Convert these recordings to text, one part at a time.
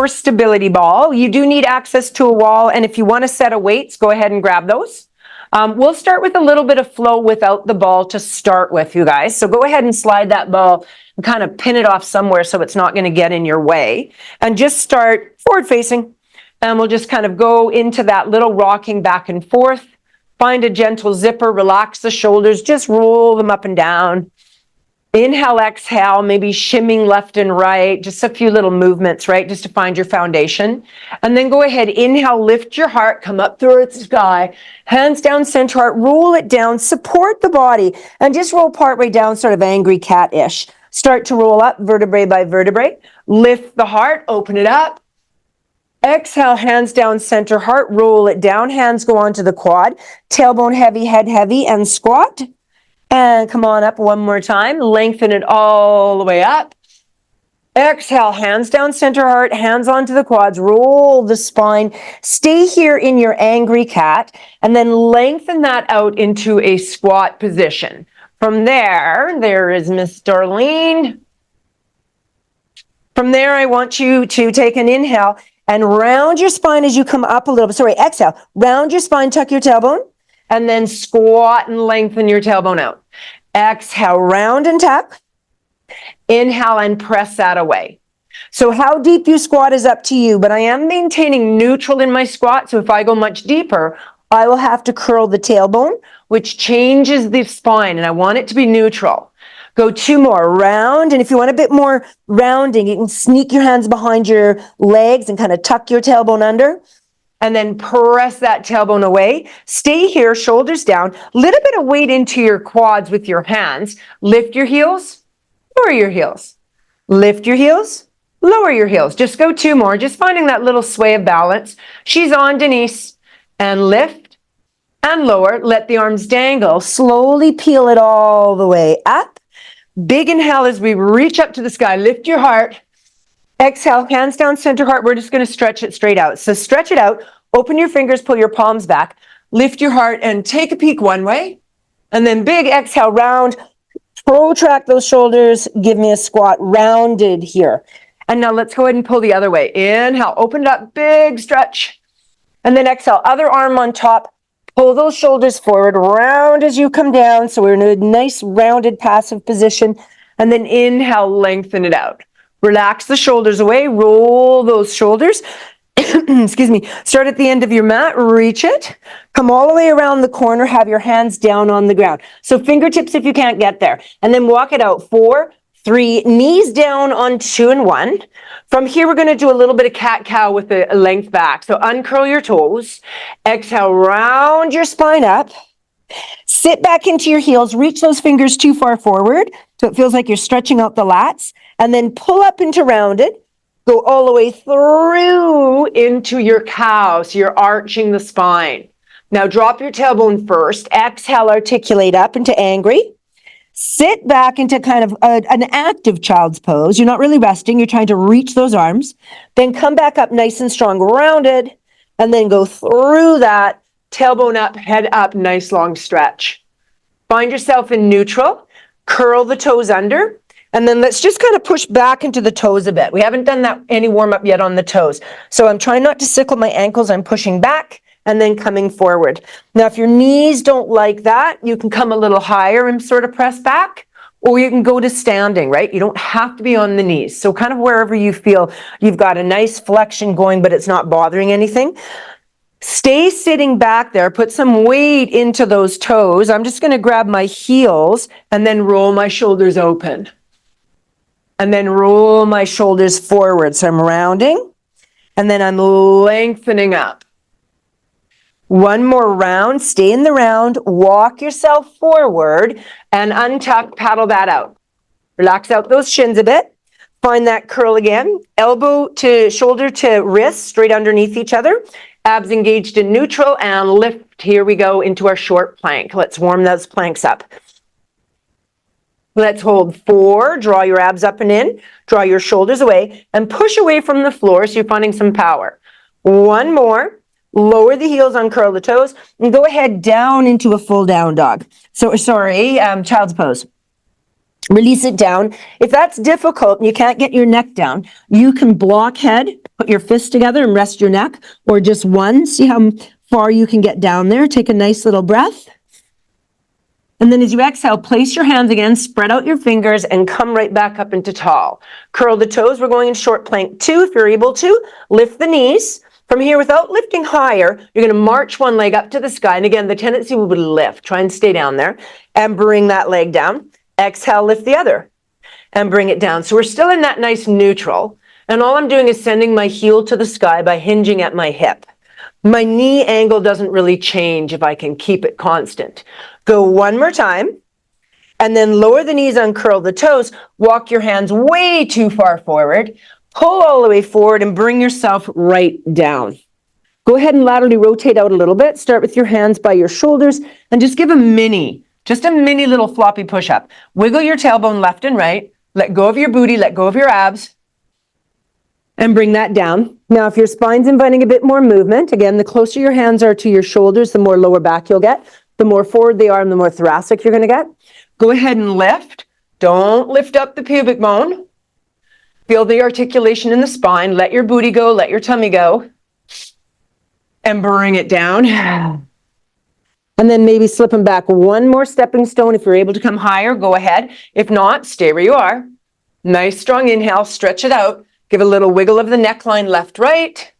for stability ball. You do need access to a wall, and if you want a set of weights, go ahead and grab those. We'll start with a little bit of flow without the ball to start with, you guys. So go ahead and slide that ball and kind of pin it off somewhere so it's not going to get in your way. And just start forward facing. And we'll just kind of go into that little rocking back and forth. Find a gentle zipper, relax the shoulders, just roll them up and down. Inhale, exhale, maybe shimming left and right, just a few little movements, right, just to find your foundation. And then go ahead, inhale, lift your heart, come up through the sky, hands down, center heart, roll it down, support the body, and just roll partway down, sort of angry cat-ish. Start to roll up vertebrae by vertebrae, lift the heart, open it up. Exhale, hands down, center heart, roll it down, hands go onto the quad, tailbone heavy, head heavy, and squat. And come on up one more time. Lengthen it all the way up. Exhale, hands down, center heart, hands onto the quads. Roll the spine. Stay here in your angry cat. And then lengthen that out into a squat position. From there is Miss Darlene. From there, I want you to take an inhale and round your spine as you come up a little bit. Sorry, exhale. Round your spine, tuck your tailbone. And then squat and lengthen your tailbone out. Exhale, round and tuck. Inhale and press that away. So how deep you squat is up to you, but I am maintaining neutral in my squat. So if I go much deeper, I will have to curl the tailbone, which changes the spine, and I want it to be neutral. Go 2 more, round, and if you want a bit more rounding, you can sneak your hands behind your legs and kind of tuck your tailbone under. And then press that tailbone away. Stay here, shoulders down. Little bit of weight into your quads with your hands. Lift your heels, lower your heels. Lift your heels, lower your heels. Just go 2 more, just finding that little sway of balance. She's on, Denise. And lift and lower. Let the arms dangle. Slowly peel it all the way up. Big inhale as we reach up to the sky. Lift your heart. Exhale, hands down, center heart. We're just going to stretch it straight out. So stretch it out. Open your fingers, pull your palms back. Lift your heart and take a peek one way. And then big exhale, round. Protract those shoulders. Give me a squat, rounded here. And now let's go ahead and pull the other way. Inhale, open it up, big stretch. And then exhale, other arm on top. Pull those shoulders forward, round as you come down. So we're in a nice rounded passive position. And then inhale, lengthen it out. Relax the shoulders away, roll those shoulders. Excuse me. Start at the end of your mat, reach it. Come all the way around the corner, have your hands down on the ground. So fingertips if you can't get there. And then walk it out. 4, 3, knees down on 2 and 1. From here, we're going to do a little bit of cat-cow with the length back. So uncurl your toes. Exhale, round your spine up. Sit back into your heels. Reach those fingers too far forward so it feels like you're stretching out the lats. And then pull up into rounded. Go all the way through into your cow. So you're arching the spine. Now drop your tailbone first. Exhale, articulate up into angry. Sit back into kind of an active child's pose. You're not really resting. You're trying to reach those arms. Then come back up nice and strong, rounded. And then go through that. Tailbone up, head up, nice long stretch. Find yourself in neutral. Curl the toes under. And then let's just kind of push back into the toes a bit. We haven't done that any warm up yet on the toes. So I'm trying not to sickle my ankles. I'm pushing back and then coming forward. Now, if your knees don't like that, you can come a little higher and sort of press back, or you can go to standing, right? You don't have to be on the knees. So kind of wherever you feel you've got a nice flexion going, but it's not bothering anything. Stay sitting back there. Put some weight into those toes. I'm just going to grab my heels and then roll my shoulders open. And then roll my shoulders forward. So I'm rounding, and then I'm lengthening up. One more round. Stay in the round. Walk yourself forward and untuck, paddle that out. Relax out those shins a bit. Find that curl again. Elbow to shoulder to wrist, straight underneath each other. Abs engaged in neutral, and lift. Here we go into our short plank. Let's warm those planks up. Let's hold 4, draw your abs up and in, draw your shoulders away, and push away from the floor so you're finding some power. 1 more, lower the heels, uncurl the toes, and go ahead down into a full down dog. So, child's pose. Release it down. If that's difficult and you can't get your neck down, you can block head Put your fists together and rest your neck, or just one. See how far you can get down there. Take a nice little breath. And then as you exhale, place your hands again, spread out your fingers, and come right back up into tall. Curl the toes. We're going in short plank 2 if you're able to. Lift the knees. From here, without lifting higher, you're going to march one leg up to the sky. And again, the tendency will be to lift. Try and stay down there and bring that leg down. Exhale, lift the other and bring it down. So we're still in that nice neutral. And all I'm doing is sending my heel to the sky by hinging at my hip. My knee angle doesn't really change if I can keep it constant. Go one more time. And then lower the knees, uncurl the toes. Walk your hands way too far forward. Pull all the way forward and bring yourself right down. Go ahead and laterally rotate out a little bit. Start with your hands by your shoulders and just give a mini little floppy push-up. Wiggle your tailbone left and right. Let go of your booty, let go of your abs, and bring that down. Now, if your spine's inviting a bit more movement, again, the closer your hands are to your shoulders, the more lower back you'll get. The more forward they are, and the more thoracic you're going to get. Go ahead and lift. Don't lift up the pubic bone. Feel the articulation in the spine. Let your booty go. Let your tummy go. And bring it down. And then maybe slip them back one more stepping stone. If you're able to come higher, go ahead. If not, stay where you are. Nice strong inhale. Stretch it out. Give a little wiggle of the neckline left, right.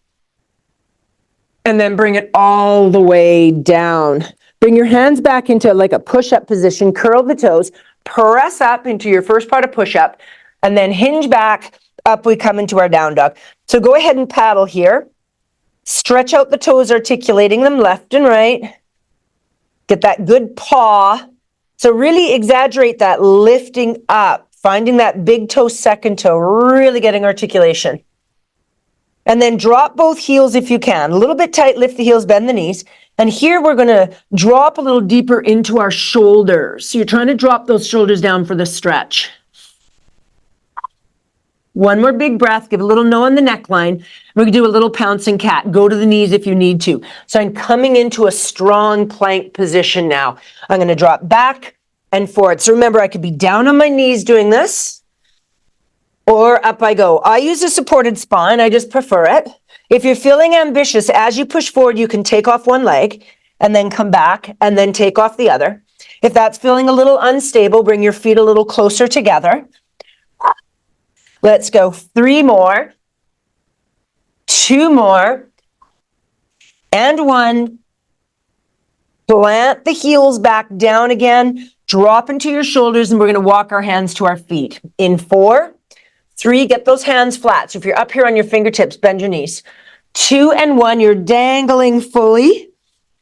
And then bring it all the way down. Bring your hands back into like a push-up position. Curl the toes. Press up into your first part of push-up. And then hinge back, up we come into our down dog. So go ahead and paddle here. Stretch out the toes, articulating them left and right. Get that good paw. So really exaggerate that lifting up, finding that big toe, second toe, really getting articulation. And then drop both heels if you can. A little bit tight, lift the heels, bend the knees. And here we're going to drop a little deeper into our shoulders. So you're trying to drop those shoulders down for the stretch. One more big breath, give a little no on the neckline. We're going to do a little pouncing cat. Go to the knees if you need to. So I'm coming into a strong plank position now. I'm going to drop back and forward. So remember, I could be down on my knees doing this, or up I go. I use a supported spine. I just prefer it. If you're feeling ambitious, as you push forward, you can take off one leg and then come back and then take off the other. If that's feeling a little unstable, bring your feet a little closer together. Let's go 3 more, 2 more, and 1. Plant the heels back down again, drop into your shoulders, and we're going to walk our hands to our feet. In 4, 3, get those hands flat. So if you're up here on your fingertips, bend your knees. 2 and 1, you're dangling fully.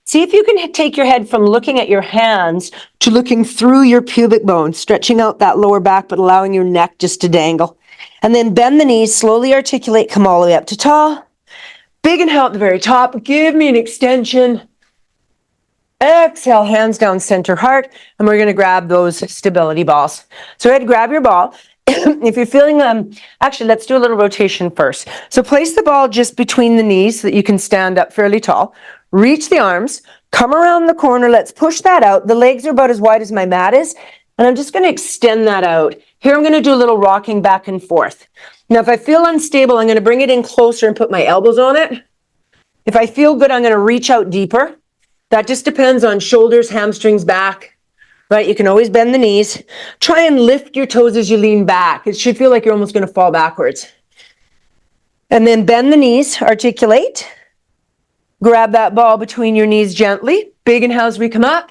See if you can take your head from looking at your hands to looking through your pubic bone, stretching out that lower back, but allowing your neck just to dangle. And then bend the knees, slowly articulate, come all the way up to tall. Big inhale at the very top. Give me an extension. Exhale, hands down, center heart. And we're going to grab those stability balls. So go ahead, grab your ball. If you're feeling, actually, let's do a little rotation first. So place the ball just between the knees so that you can stand up fairly tall. Reach the arms, come around the corner. Let's push that out. The legs are about as wide as my mat is. And I'm just going to extend that out. Here I'm going to do a little rocking back and forth. Now, if I feel unstable, I'm going to bring it in closer and put my elbows on it. If I feel good, I'm going to reach out deeper. That just depends on shoulders, hamstrings, back. Right? You can always bend the knees. Try and lift your toes as you lean back. It should feel like you're almost going to fall backwards. And then bend the knees, articulate. Grab that ball between your knees gently. Big inhale as we come up.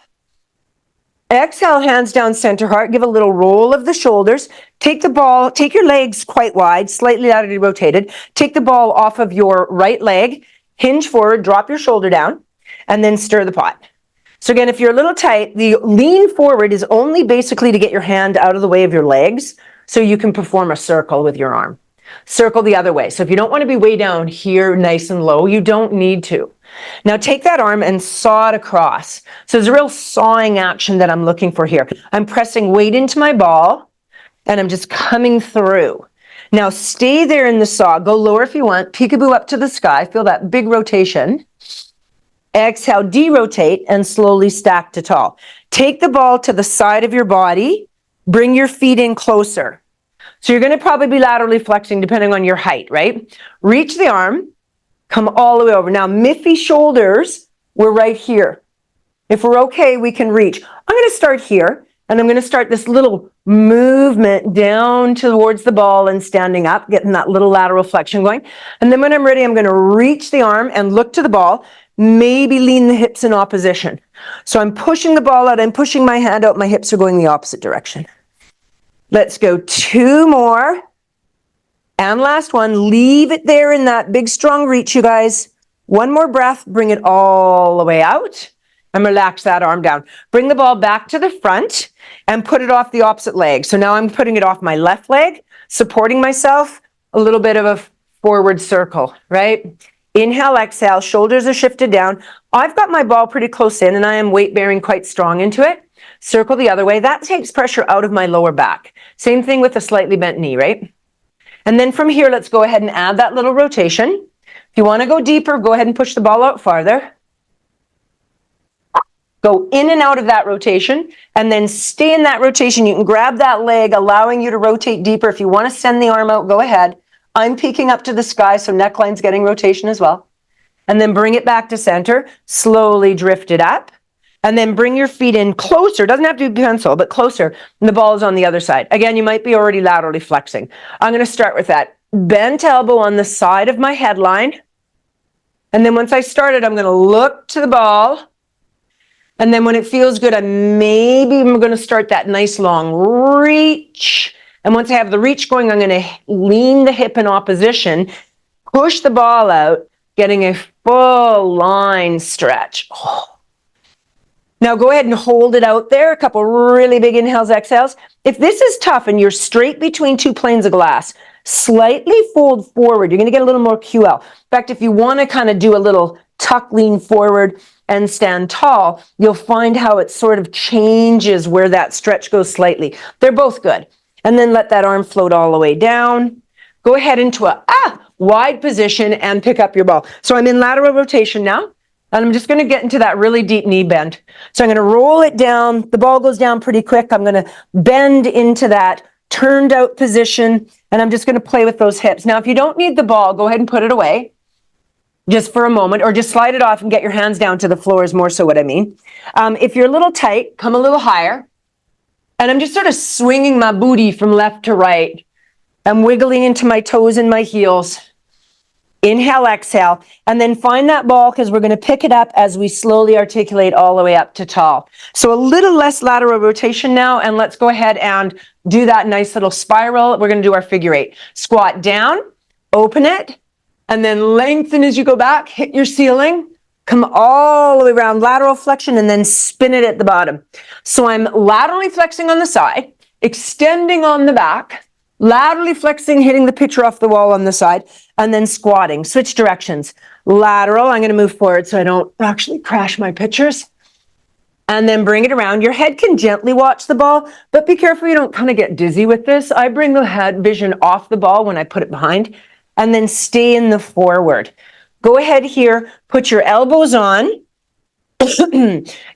Exhale, hands down, center heart. Give a little roll of the shoulders. Take the ball, take your legs quite wide, slightly laterally rotated. Take the ball off of your right leg, hinge forward, drop your shoulder down, and then stir the pot. So again, if you're a little tight, the lean forward is only basically to get your hand out of the way of your legs so you can perform a circle with your arm. Circle the other way. So if you don't want to be way down here, nice and low, you don't need to. Now take that arm and saw it across. So there's a real sawing action that I'm looking for here. I'm pressing weight into my ball and I'm just coming through. Now stay there in the saw. Go lower if you want. Peekaboo up to the sky. Feel that big rotation. Exhale, derotate and slowly stack to tall. Take the ball to the side of your body. Bring your feet in closer. So you're going to probably be laterally flexing depending on your height, right? Reach the arm, come all the way over. Now, Miffy shoulders, we're right here. If we're okay, we can reach. I'm going to start here, and I'm going to start this little movement down towards the ball and standing up, getting that little lateral flexion going. And then when I'm ready, I'm going to reach the arm and look to the ball, maybe lean the hips in opposition. So I'm pushing the ball out, I'm pushing my hand out, my hips are going the opposite direction. Let's go 2 more. And last one, leave it there in that big strong reach, you guys. 1 more breath, bring it all the way out and relax that arm down. Bring the ball back to the front and put it off the opposite leg. So now I'm putting it off my left leg, supporting myself, a little bit of a forward circle, right? Inhale, exhale, shoulders are shifted down. I've got my ball pretty close in and I am weight bearing quite strong into it. Circle the other way. That takes pressure out of my lower back. Same thing with a slightly bent knee, right? And then from here, let's go ahead and add that little rotation. If you want to go deeper, go ahead and push the ball out farther. Go in and out of that rotation and then stay in that rotation. You can grab that leg, allowing you to rotate deeper. If you want to send the arm out, go ahead. I'm peeking up to the sky, so neckline's getting rotation as well. And then bring it back to center. Slowly drift it up. And then bring your feet in closer. Doesn't have to be pencil, but closer. And the ball is on the other side. Again, you might be already laterally flexing. I'm going to start with that bent elbow on the side of my headline. And then once I started, I'm going to look to the ball. And then when it feels good, I'm going to start that nice long reach. And once I have the reach going, I'm going to lean the hip in opposition, push the ball out, getting a full line stretch. Oh. Now go ahead and hold it out there. A couple really big inhales, exhales. If this is tough and you're straight between 2 planes of glass, slightly fold forward. You're going to get a little more QL. In fact, if you want to kind of do a little tuck, lean forward and stand tall, you'll find how it sort of changes where that stretch goes slightly. They're both good. And then let that arm float all the way down. Go ahead into a wide position and pick up your ball. So I'm in lateral rotation now. And I'm just going to get into that really deep knee bend. So I'm going to roll it down. The ball goes down pretty quick. I'm going to bend into that turned out position. And I'm just going to play with those hips. Now, if you don't need the ball, go ahead and put it away just for a moment, or just slide it off and get your hands down to the floor is more so what I mean. If you're a little tight, come a little higher. And I'm just sort of swinging my booty from left to right. I'm wiggling into my toes and my heels. Inhale, exhale, and then find that ball because we're going to pick it up as we slowly articulate all the way up to tall. So a little less lateral rotation now, and let's go ahead and do that nice little spiral. We're going to do our figure 8. Squat down, open it, and then lengthen as you go back, hit your ceiling, come all the way around, lateral flexion, and then spin it at the bottom. So I'm laterally flexing on the side, extending on the back, laterally flexing, hitting the picture off the wall on the side, and then squatting. Switch directions. Lateral, I'm going to move forward so I don't actually crash my pictures. And then bring it around. Your head can gently watch the ball, but be careful you don't kind of get dizzy with this. I bring the head vision off the ball when I put it behind, and then stay in the forward. Go ahead here, put your elbows on.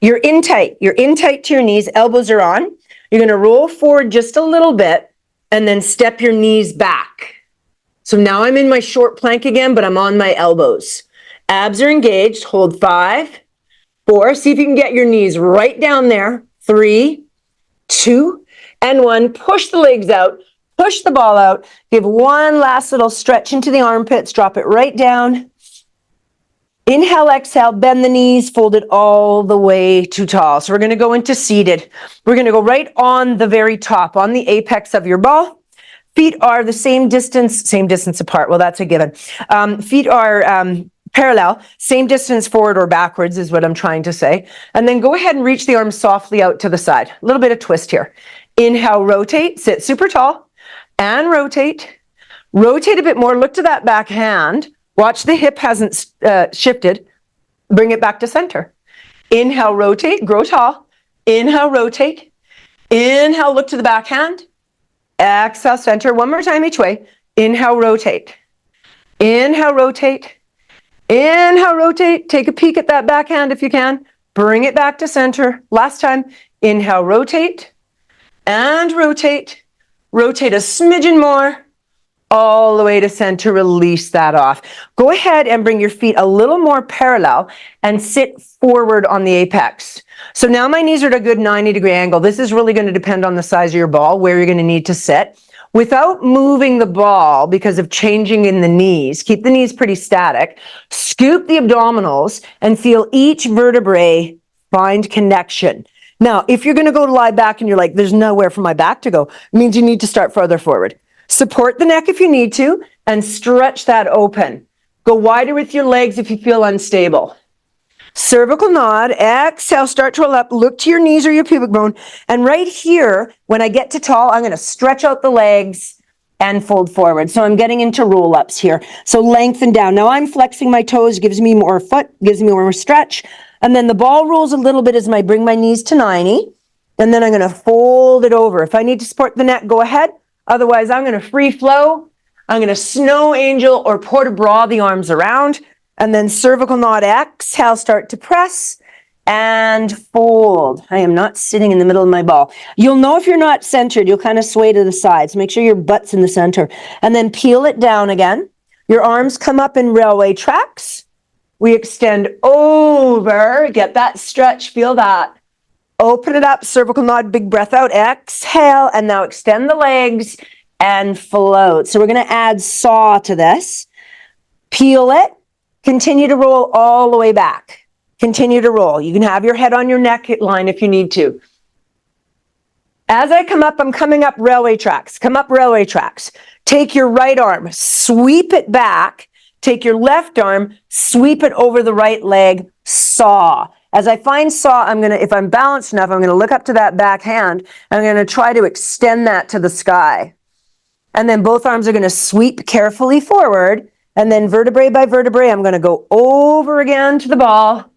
You're in tight. You're in tight to your knees. Elbows are on. You're going to roll forward just a little bit, and then step your knees back. So now I'm in my short plank again, but I'm on my elbows. Abs are engaged. Hold 5, 4. See if you can get your knees right down there. 3, 2, and 1. Push the legs out. Push the ball out. Give one last little stretch into the armpits. Drop it right down. Inhale, exhale, bend the knees, fold it all the way to tall. So we're going to go into seated. We're going to go right on the very top, on the apex of your ball. Feet are the same distance apart. Well, that's a given. Feet are parallel, same distance forward or backwards is what I'm trying to say. And then go ahead and reach the arms softly out to the side. A little bit of twist here. Inhale, rotate, sit super tall, and rotate. Rotate a bit more, look to that back hand. Watch the hip hasn't shifted. Bring it back to center. Inhale, rotate, grow tall. Inhale, rotate. Inhale, look to the back hand. Exhale, center. One more time each way. Inhale, rotate. Inhale, rotate. Inhale, rotate. Take a peek at that back hand if you can. Bring it back to center. Last time. Inhale, rotate. And rotate. Rotate a smidgen more. All the way to center, release that off. Go ahead and bring your feet a little more parallel and sit forward on the apex. So now my knees are at a good 90-degree angle. This is really going to depend on the size of your ball, where you're going to need to sit. Without moving the ball because of changing in the knees, keep the knees pretty static. Scoop the abdominals and feel each vertebrae find connection. Now, if you're going to go to lie back and you're like, there's nowhere for my back to go, it means you need to start farther forward. Support the neck if you need to, and stretch that open. Go wider with your legs if you feel unstable. Cervical nod, exhale, start to roll up, look to your knees or your pubic bone, and right here, when I get to tall, I'm gonna stretch out the legs and fold forward. So I'm getting into roll-ups here. So lengthen down. Now I'm flexing my toes, gives me more foot, gives me more stretch, and then the ball rolls a little bit as I bring my knees to 90, and then I'm gonna fold it over. If I need to support the neck, go ahead. Otherwise, I'm going to free flow. I'm going to snow angel or port de bras the arms around. And then cervical nod, exhale, start to press and fold. I am not sitting in the middle of my ball. You'll know if you're not centered. You'll kind of sway to the sides. Make sure your butt's in the center. And then peel it down again. Your arms come up in railway tracks. We extend over. Get that stretch. Feel that. Open it up, cervical nod, big breath out, exhale, and now extend the legs and float. So we're going to add saw to this. Peel it, continue to roll all the way back. Continue to roll. You can have your head on your neck line if you need to. As I come up, I'm coming up railway tracks. Come up railway tracks. Take your right arm, sweep it back. Take your left arm, sweep it over the right leg, saw. As I find saw, if I'm balanced enough, I'm gonna look up to that back hand, and I'm gonna try to extend that to the sky. And then both arms are gonna sweep carefully forward, and then vertebrae by vertebrae, I'm gonna go over again to the ball.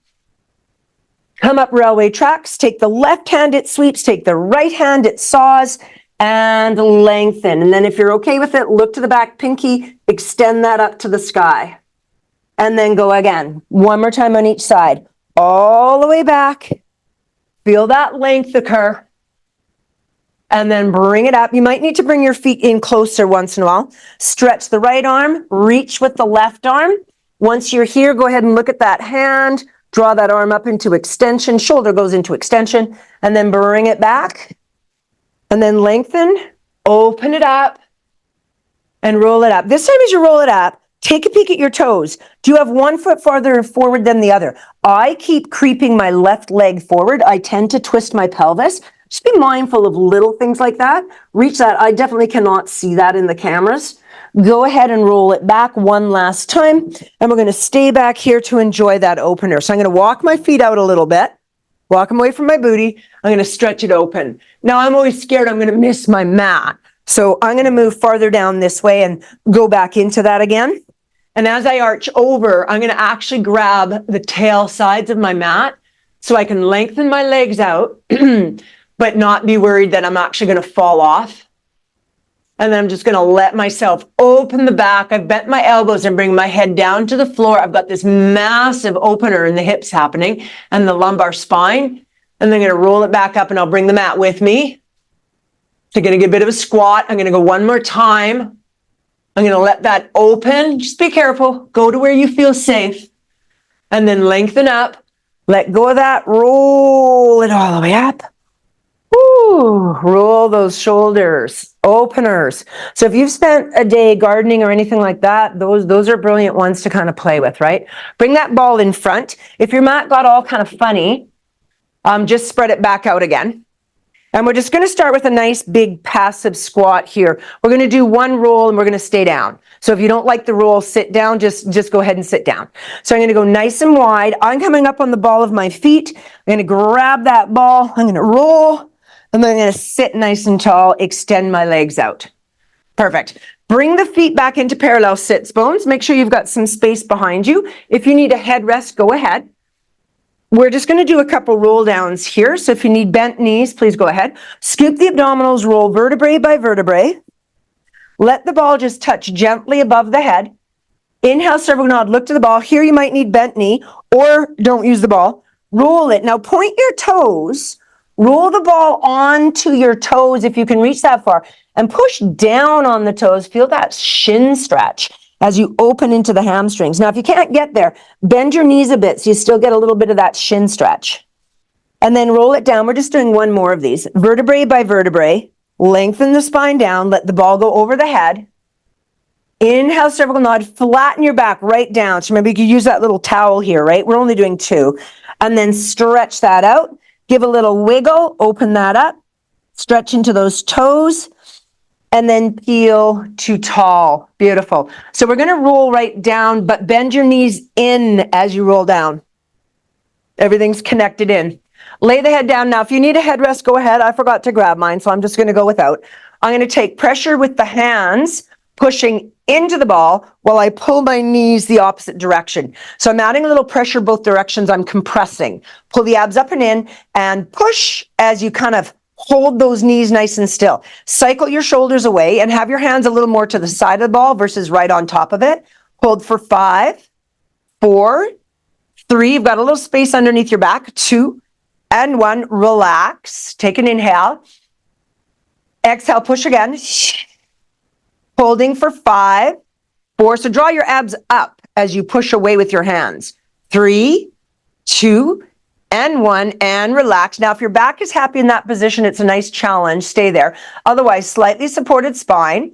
Come up railway tracks, take the left hand, it sweeps, take the right hand, it saws, and lengthen. And then if you're okay with it, look to the back pinky, extend that up to the sky. And then go again. One more time on each side. All the way back. Feel that length occur. And then bring it up. You might need to bring your feet in closer once in a while. Stretch the right arm, reach with the left arm. Once you're here, go ahead and look at that hand. Draw that arm up into extension. Shoulder goes into extension. And then bring it back. And then lengthen. Open it up. And roll it up. This time as you roll it up, take a peek at your toes. Do you have one foot farther forward than the other? I keep creeping my left leg forward. I tend to twist my pelvis. Just be mindful of little things like that. Reach that. I definitely cannot see that in the cameras. Go ahead and roll it back one last time. And we're going to stay back here to enjoy that opener. So I'm going to walk my feet out a little bit. Walk them away from my booty. I'm going to stretch it open. Now I'm always scared I'm going to miss my mat. So I'm going to move farther down this way and go back into that again. And as I arch over, I'm going to actually grab the tail sides of my mat so I can lengthen my legs out, but not be worried that I'm actually going to fall off. And then I'm just going to let myself open the back. I've bent my elbows and bring my head down to the floor. I've got this massive opener in the hips happening and the lumbar spine. And then I'm going to roll it back up and I'll bring the mat with me. So I'm going to get a bit of a squat. I'm going to go one more time. I'm going to let that open. Just be careful. Go to where you feel safe. And then lengthen up. Let go of that. Roll it all the way up. Woo. Roll those shoulders. Openers. So if you've spent a day gardening or anything like that, those are brilliant ones to kind of play with, right? Bring that ball in front. If your mat got all kind of funny, just spread it back out again. And we're just going to start with a nice big passive squat here. We're going to do one roll and we're going to stay down. So if you don't like the roll, sit down, just go ahead and sit down. So I'm going to go nice and wide. I'm coming up on the ball of my feet. I'm going to grab that ball. I'm going to roll. And then I'm going to sit nice and tall, extend my legs out. Perfect. Bring the feet back into parallel sits bones. Make sure you've got some space behind you. If you need a headrest, go ahead. We're just going to do a couple roll downs here. So if you need bent knees, please go ahead. Scoop the abdominals, roll vertebrae by vertebrae. Let the ball just touch gently above the head. Inhale, cervical nod, look to the ball. Here you might need bent knee or don't use the ball. Roll it. Now point your toes Roll the ball onto your toes if you can reach that far, and push down on the toes. Feel that shin stretch as you open into the hamstrings. Now, if you can't get there, bend your knees a bit so you still get a little bit of that shin stretch. And then roll it down. We're just doing one more of these. Vertebrae by vertebrae. Lengthen the spine down. Let the ball go over the head. Inhale, cervical nod. Flatten your back right down. So remember, you can use that little towel here, right? We're only doing 2. And then stretch that out. Give a little wiggle. Open that up. Stretch into those toes. And then peel to tall. Beautiful. So we're going to roll right down, but bend your knees in as you roll down. Everything's connected in. Lay the head down. Now, if you need a headrest, go ahead. I forgot to grab mine, so I'm just going to go without. I'm going to take pressure with the hands, pushing into the ball while I pull my knees the opposite direction. So I'm adding a little pressure both directions. I'm compressing. Pull the abs up and in and push as you kind of hold those knees nice and still. Cycle your shoulders away and have your hands a little more to the side of the ball versus right on top of it. Hold for 5, 4, 3. You've got a little space underneath your back. 2 and 1. Relax. Take an inhale. Exhale, push again. Holding for 5, 4. So draw your abs up as you push away with your hands. 3, 2, and 1, and relax. Now, if your back is happy in that position, it's a nice challenge. Stay there. Otherwise, slightly supported spine,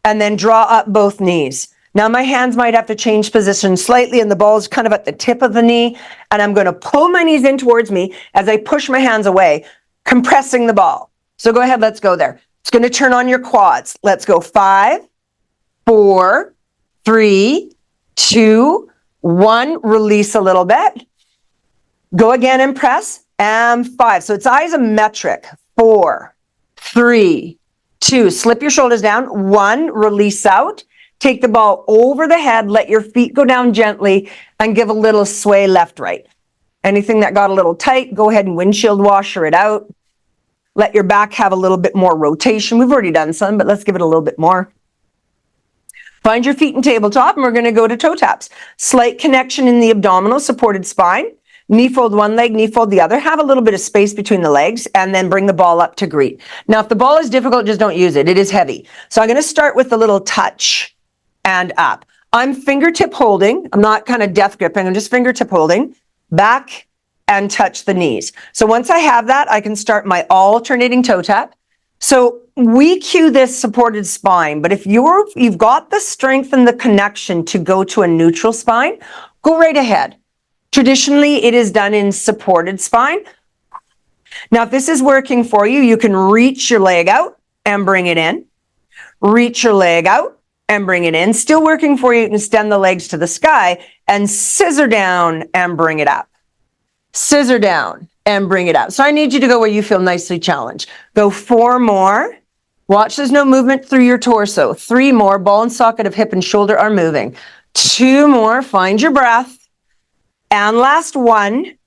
and then draw up both knees. Now, my hands might have to change position slightly, and the ball is kind of at the tip of the knee, and I'm going to pull my knees in towards me as I push my hands away, compressing the ball. So go ahead, let's go there. It's going to turn on your quads. Let's go. 5, 4, 3, 2, 1. Release a little bit. Go again and press, and 5. So it's isometric. 4, 3, 2. Slip your shoulders down. 1, release out. Take the ball over the head. Let your feet go down gently and give a little sway left, right. Anything that got a little tight, go ahead and windshield washer it out. Let your back have a little bit more rotation. We've already done some, but let's give it a little bit more. Find your feet in tabletop, and we're going to go to toe taps. Slight connection in the abdominal, supported spine. Knee fold one leg, knee fold the other. Have a little bit of space between the legs, and then bring the ball up to greet. Now, if the ball is difficult, just don't use it. It is heavy. So I'm going to start with a little touch and up. I'm fingertip holding. I'm not kind of death gripping. I'm just fingertip holding. Back and touch the knees. So once I have that, I can start my alternating toe tap. So we cue this supported spine, but if you've got the strength and the connection to go to a neutral spine, go right ahead. Traditionally, it is done in supported spine. Now, if this is working for you, you can reach your leg out and bring it in. Reach your leg out and bring it in. Still working for you, you can extend the legs to the sky and scissor down and bring it up. Scissor down and bring it up. So I need you to go where you feel nicely challenged. Go 4 more. Watch there's no movement through your torso. 3 more. Ball and socket of hip and shoulder are moving. 2 more. Find your breath. And last 1.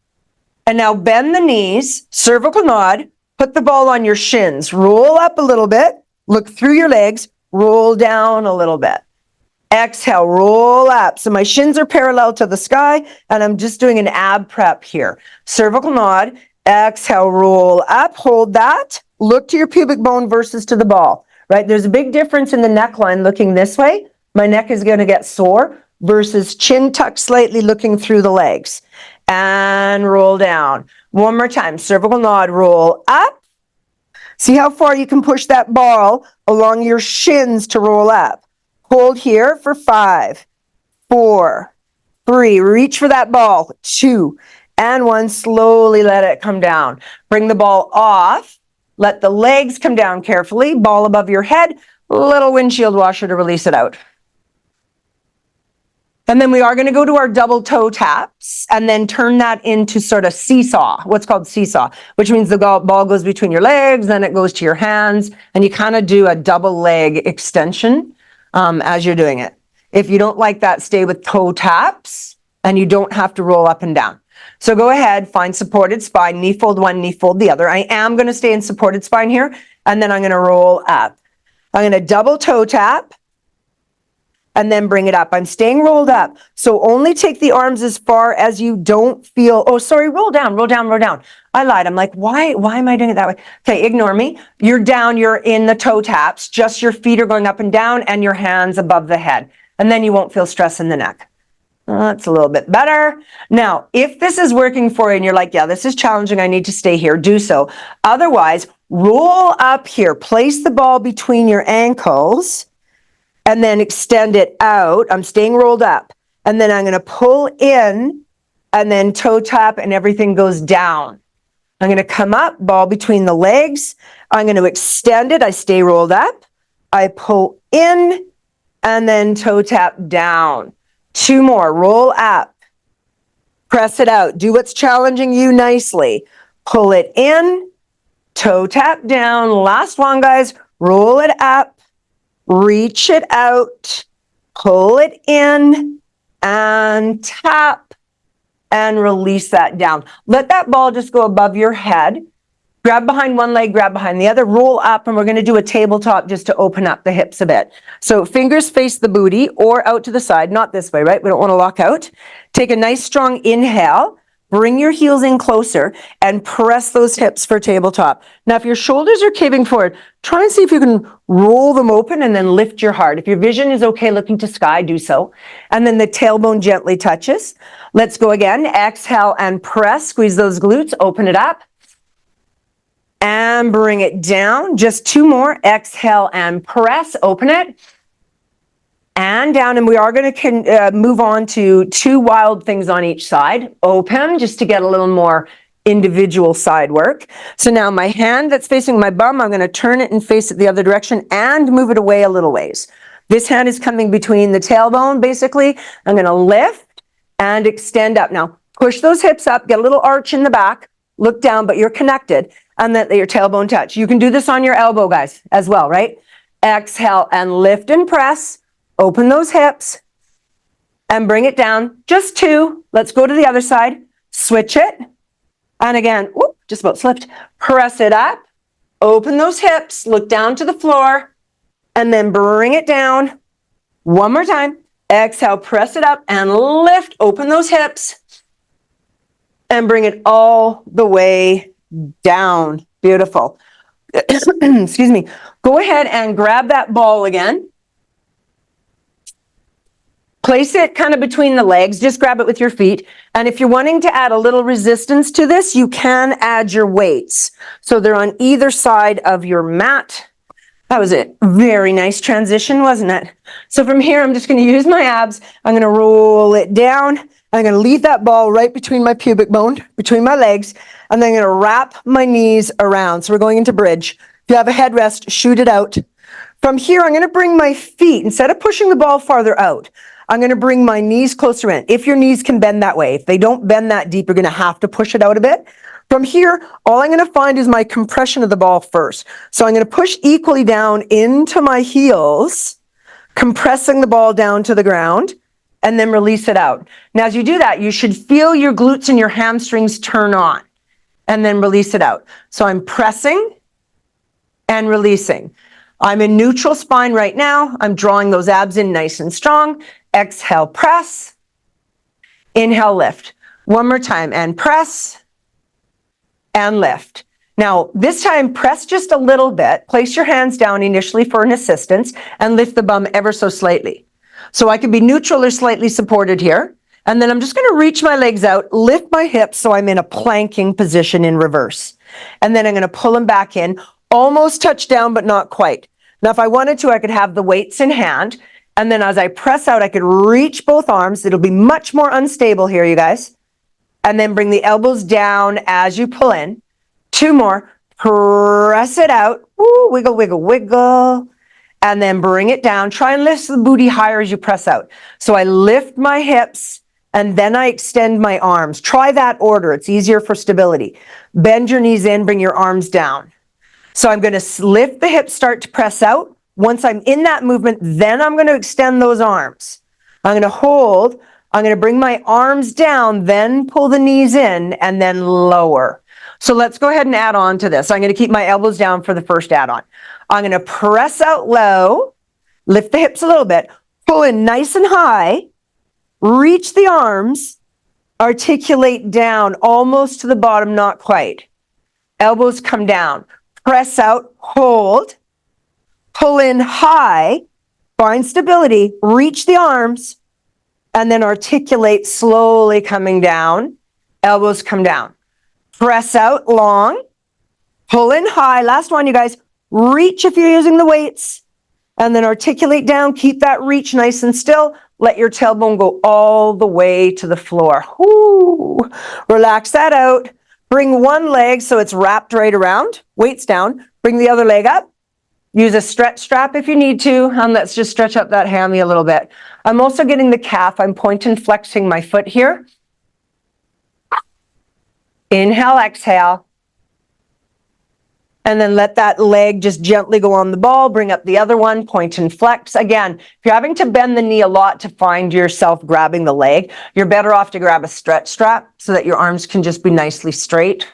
And now bend the knees, cervical nod, put the ball on your shins. Roll up a little bit. Look through your legs. Roll down a little bit. Exhale, roll up. So my shins are parallel to the sky, and I'm just doing an ab prep here. Cervical nod. Exhale, roll up. Hold that. Look to your pubic bone versus to the ball, right? There's a big difference in the neckline looking this way. My neck is going to get sore versus chin tucked slightly looking through the legs. And roll down. One more time. Cervical nod, roll up. See how far you can push that ball along your shins to roll up. Hold here for 5, 4, 3. Reach for that ball. 2 and 1. Slowly let it come down. Bring the ball off. Let the legs come down carefully. Ball above your head. Little windshield washer to release it out. And then we are going to go to our double toe taps and then turn that into sort of seesaw, what's called seesaw, which means the ball goes between your legs, then it goes to your hands, and you kind of do a double leg extension as you're doing it. If you don't like that, stay with toe taps, and you don't have to roll up and down. So go ahead, find supported spine, knee fold one, knee fold the other. I am going to stay in supported spine here, and then I'm going to roll up. I'm going to double toe tap. and then bring it up. I'm staying rolled up. So only take the arms as far as you don't feel, oh, sorry, roll down, roll down, roll down. I lied. I'm like, why am I doing it that way? Okay, ignore me. You're down, you're in the toe taps. Just your feet are going up and down and your hands above the head. And then you won't feel stress in the neck. That's a little bit better. Now, if this is working for you and you're like, yeah, this is challenging, I need to stay here, do so. Otherwise, roll up here. Place the ball between your ankles and then extend it out. I'm staying rolled up. And then I'm going to pull in and then toe tap and everything goes down. I'm going to come up, ball between the legs. I'm going to extend it. I stay rolled up. I pull in and then toe tap down. 2 more. Roll up. Press it out. Do what's challenging you nicely. Pull it in. Toe tap down. Last one, guys. Roll it up. Reach it out. Pull it in. And tap. And release that down. Let that ball just go above your head. Grab behind one leg, grab behind the other, roll up, and we're going to do a tabletop just to open up the hips a bit. So fingers face the booty or out to the side, not this way, right? We don't want to lock out. Take a nice strong inhale, bring your heels in closer, and press those hips for tabletop. Now, if your shoulders are caving forward, try and see if you can roll them open and then lift your heart. If your vision is okay looking to sky, do so. And then the tailbone gently touches. Let's go again. Exhale and press. Squeeze those glutes. Open it up. And bring it down. Just 2 more. Exhale and press. Open it. And down. And we are going to move on to 2 wild things on each side. Open, just to get a little more individual side work. So now my hand that's facing my bum, I'm going to turn it and face it the other direction and move it away a little ways. This hand is coming between the tailbone, basically. I'm going to lift and extend up. Now, push those hips up. Get a little arch in the back. Look down, but you're connected. And let your tailbone touch. You can do this on your elbow, guys, as well, right? Exhale and lift and press. Open those hips and bring it down. Just 2. Let's go to the other side. Switch it. And again, whoop, just about slipped. Press it up. Open those hips. Look down to the floor. And then bring it down. One more time. Exhale, press it up and lift. Open those hips. And bring it all the way down. Beautiful. Excuse me. Go ahead and grab that ball again. Place it kind of between the legs. Just grab it with your feet. And if you're wanting to add a little resistance to this, you can add your weights. So they're on either side of your mat. That was it. Very nice transition, wasn't it? So from here, I'm just going to use my abs. I'm going to roll it down. I'm going to leave that ball right between my pubic bone, between my legs, and then I'm going to wrap my knees around. So we're going into bridge. If you have a headrest, shoot it out. From here, I'm going to bring my feet, instead of pushing the ball farther out, I'm going to bring my knees closer in. If your knees can bend that way. If they don't bend that deep, you're going to have to push it out a bit. From here, all I'm going to find is my compression of the ball first. So I'm going to push equally down into my heels, compressing the ball down to the ground, and then release it out. Now, as you do that, you should feel your glutes and your hamstrings turn on, and then release it out. So I'm pressing and releasing. I'm in neutral spine right now. I'm drawing those abs in nice and strong. Exhale, press. Inhale, lift. One more time, and press and lift. Now, this time, press just a little bit. Place your hands down initially for an assistance and lift the bum ever so slightly. So I could be neutral or slightly supported here. And then I'm just going to reach my legs out, lift my hips so I'm in a planking position in reverse. And then I'm going to pull them back in, almost touch down, but not quite. Now, if I wanted to, I could have the weights in hand. And then as I press out, I could reach both arms. It'll be much more unstable here, you guys. And then bring the elbows down as you pull in. 2 more. Press it out. Woo, wiggle, wiggle, wiggle. And then bring it down. Try and lift the booty higher as you press out. So I lift my hips and then I extend my arms. Try that order. It's easier for stability. Bend your knees in, bring your arms down. So I'm going to lift the hips, start to press out. Once I'm in that movement, then I'm going to extend those arms. I'm going to hold. I'm going to bring my arms down, then pull the knees in, and then lower. So let's go ahead and add on to this. I'm going to keep my elbows down for the first add-on. I'm going to press out low, lift the hips a little bit, Pull in nice and high, reach the arms, articulate down almost to the bottom, not quite. Elbows come down, press out, hold, pull in high, find stability, reach the arms, and then articulate slowly coming down. Elbows come down. Press out long, pull in high. Last one, you guys. Reach if you're using the weights, and then articulate down. Keep that reach nice and still. Let your tailbone go all the way to the floor. Whoo! Relax that out. Bring one leg so it's wrapped right around. Weights down. Bring the other leg up. Use a stretch strap if you need to, and let's just stretch up that hammy a little bit. I'm also getting the calf. I'm point and flexing my foot here. Inhale, exhale. And then let that leg just gently go on the ball. Bring up the other one, point and flex. Again, if you're having to bend the knee a lot to find yourself grabbing the leg, you're better off to grab a stretch strap so that your arms can just be nicely straight.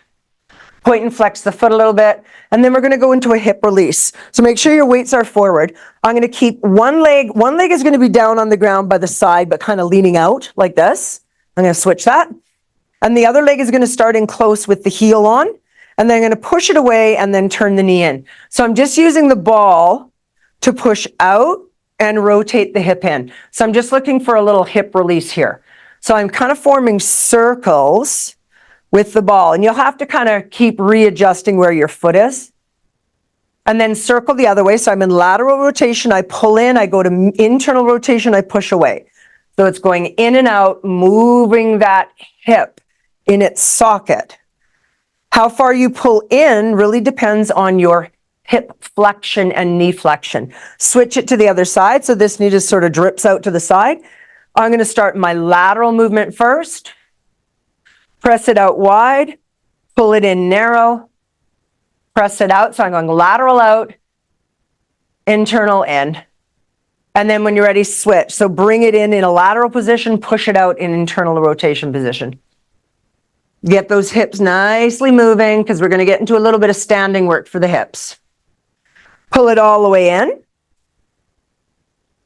Point and flex the foot a little bit. And then we're going to go into a hip release. So make sure your weights are forward. I'm going to keep one leg. One leg is going to be down on the ground by the side, but kind of leaning out like this. I'm going to switch that. And the other leg is going to start in close with the heel on. And then I'm going to push it away and then turn the knee in. So I'm just using the ball to push out and rotate the hip in. So I'm just looking for a little hip release here. So I'm kind of forming circles with the ball. And you'll have to kind of keep readjusting where your foot is. And then circle the other way. So I'm in lateral rotation. I pull in. I go to internal rotation. I push away. So it's going in and out, moving that hip in its socket. How far you pull in really depends on your hip flexion and knee flexion. Switch it to the other side. So this knee just sort of drips out to the side. I'm going to start my lateral movement first. Press it out wide. Pull it in narrow. Press it out. So I'm going lateral out, internal in. And then when you're ready, switch. So bring it in a lateral position, push it out in internal rotation position. Get those hips nicely moving because we're going to get into a little bit of standing work for the hips. Pull it all the way in.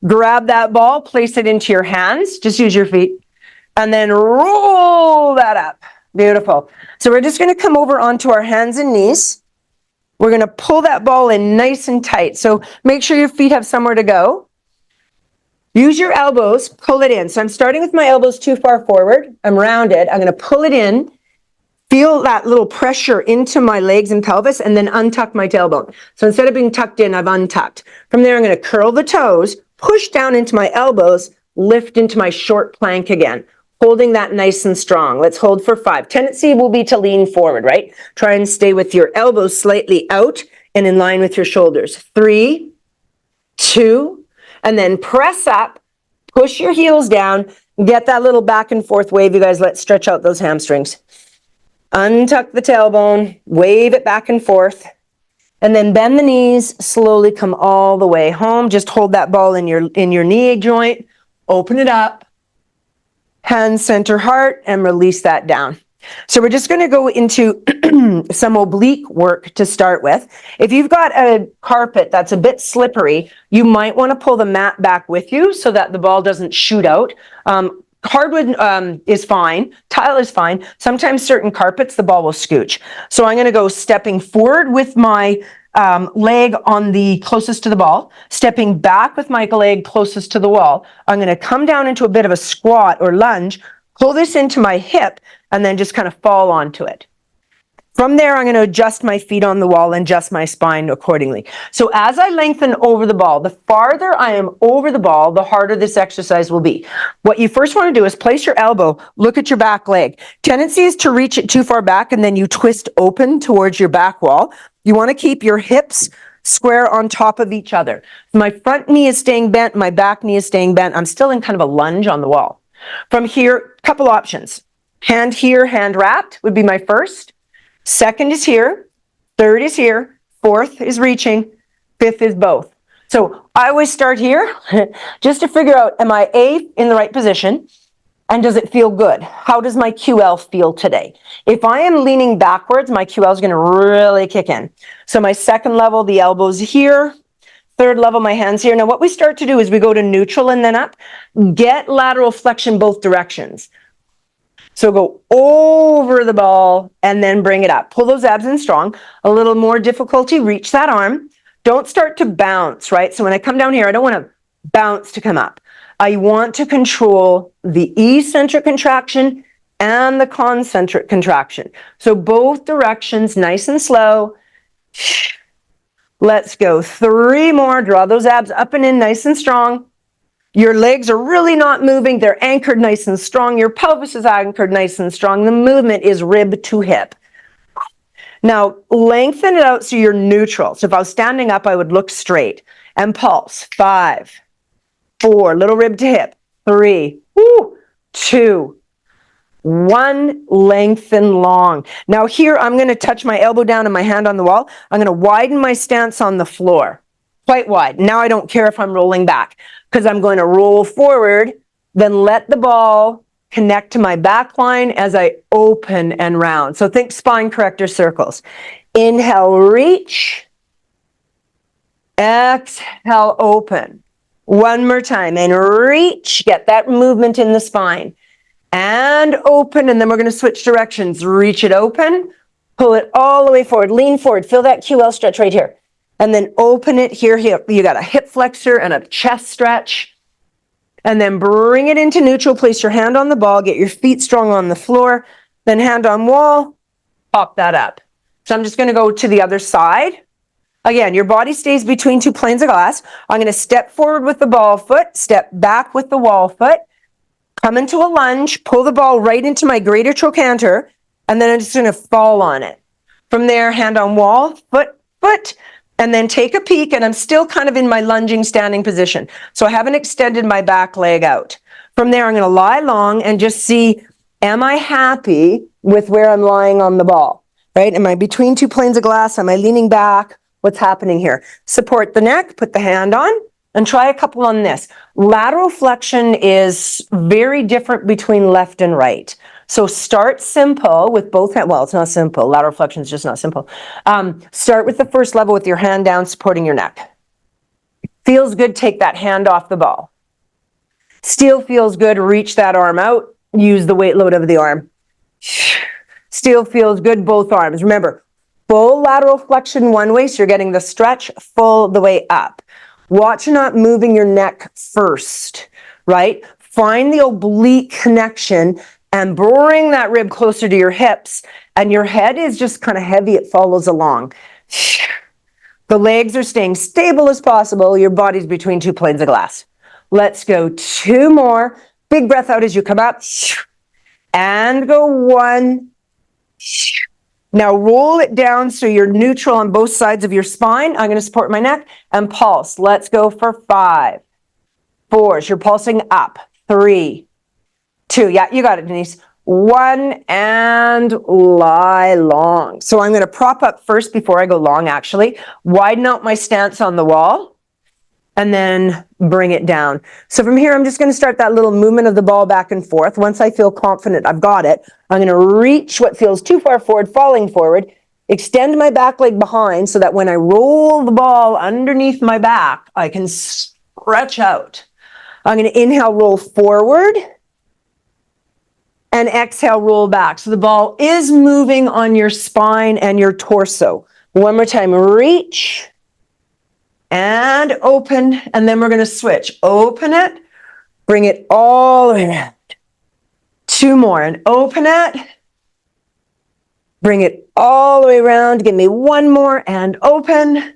Grab that ball, place it into your hands. Just use your feet. And then roll that up. Beautiful. So we're just going to come over onto our hands and knees. We're going to pull that ball in nice and tight. So make sure your feet have somewhere to go. Use your elbows, pull it in. So I'm starting with my elbows too far forward. I'm rounded. I'm going to pull it in. Feel that little pressure into my legs and pelvis and then untuck my tailbone. So instead of being tucked in, I've untucked. From there, I'm going to curl the toes, push down into my elbows, lift into my short plank again, holding that nice and strong. Let's hold for 5. Tendency will be to lean forward, right? Try and stay with your elbows slightly out and in line with your shoulders. 3, 2, and then press up, push your heels down, get that little back and forth wave. You guys, let's stretch out those hamstrings. Untuck the tailbone, wave it back and forth, and then bend the knees, slowly come all the way home. Just hold that ball in your knee joint, open it up, hand center heart, and release that down. So we're just going to go into some oblique work to start with. If you've got a carpet that's a bit slippery, you might want to pull the mat back with you so that the ball doesn't shoot out. Hardwood is fine. Tile is fine. Sometimes certain carpets, the ball will scooch. So I'm going to go stepping forward with my leg on the closest to the ball, stepping back with my leg closest to the wall. I'm going to come down into a bit of a squat or lunge, pull this into my hip, and then just kind of fall onto it. From there, I'm going to adjust my feet on the wall and adjust my spine accordingly. So as I lengthen over the ball, the farther I am over the ball, the harder this exercise will be. What you first want to do is place your elbow, look at your back leg. Tendency is to reach it too far back and then you twist open towards your back wall. You want to keep your hips square on top of each other. My front knee is staying bent, my back knee is staying bent. I'm still in kind of a lunge on the wall. From here, couple options. Hand here, hand wrapped would be my first. Second is here, third is here, fourth is reaching, fifth is both. So I always start here just to figure out, am I in the right position? And does it feel good? How does my QL feel today? If I am leaning backwards, my QL is going to really kick in. So my second level, the elbows here. third level my hands here. Now what we start to do is we go to neutral and then up. Get lateral flexion both directions. So go over the ball and then bring it up. Pull those abs in strong. A little more difficulty, reach that arm. Don't start to bounce, right? So when I come down here, I don't want to bounce to come up. I want to control the eccentric contraction and the concentric contraction. So both directions, nice and slow. Let's go. 3 more. Draw those abs up and in nice and strong. Your legs are really not moving. They're anchored nice and strong. Your pelvis is anchored nice and strong. The movement is rib to hip. Now, lengthen it out so you're neutral. So if I was standing up, I would look straight. And pulse. 5, 4, little rib to hip. 3, 2, 1, lengthen long. Now here, I'm going to touch my elbow down and my hand on the wall. I'm going to widen my stance on the floor. Quite wide. Now I don't care if I'm rolling back because I'm going to roll forward, then let the ball connect to my back line as I open and round. So think spine corrector circles. Inhale, reach. Exhale, open. One more time and reach. Get that movement in the spine. And open, and then we're going to switch directions. Reach it open. Pull it all the way forward. Lean forward. Feel that QL stretch right here. And then open it here. You got a hip flexor and a chest stretch. And then bring it into neutral. Place your hand on the ball. Get your feet strong on the floor. Then hand on wall. Pop that up. So I'm just going to go to the other side. Again, your body stays between 2 planes of glass. I'm going to step forward with the ball foot. Step back with the wall foot. Come into a lunge. Pull the ball right into my greater trochanter. And then I'm just going to fall on it. From there, hand on wall. Foot, foot. And then take a peek, and I'm still kind of in my lunging standing position. So I haven't extended my back leg out. From there, I'm going to lie long and just see, am I happy with where I'm lying on the ball? Right? Am I between 2 planes of glass? Am I leaning back? What's happening here? Support the neck, put the hand on, and try a couple on this. Lateral flexion is very different between left and right. So start simple with both hands. Well, it's not simple. Lateral flexion is just not simple. Start with the first level with your hand down, supporting your neck. Feels good, take that hand off the ball. Still feels good, reach that arm out. Use the weight load of the arm. Still feels good, both arms. Remember, full lateral flexion one way, so you're getting the stretch full the way up. Watch not moving your neck first, right? Find the oblique connection and bring that rib closer to your hips, and your head is just kind of heavy, it follows along. The legs are staying stable as possible, your body's between 2 planes of glass. Let's go 2 more. Big breath out as you come up. And go 1. Now roll it down so you're neutral on both sides of your spine. I'm going to support my neck and pulse. Let's go for 5, 4. So you're pulsing up. 3, 2. Yeah, you got it, Denise. 1, and lie long. So I'm going to prop up first before I go long, actually. Widen out my stance on the wall. And then bring it down. So from here, I'm just going to start that little movement of the ball back and forth. Once I feel confident I've got it, I'm going to reach what feels too far forward, falling forward, extend my back leg behind so that when I roll the ball underneath my back, I can stretch out. I'm going to inhale, roll forward, and exhale, roll back. So the ball is moving on your spine and your torso. One more time, reach. And open, and then we're going to switch. Open it, bring it all the way around. 2 more, and open it. Bring it all the way around. Give me 1 more, and open.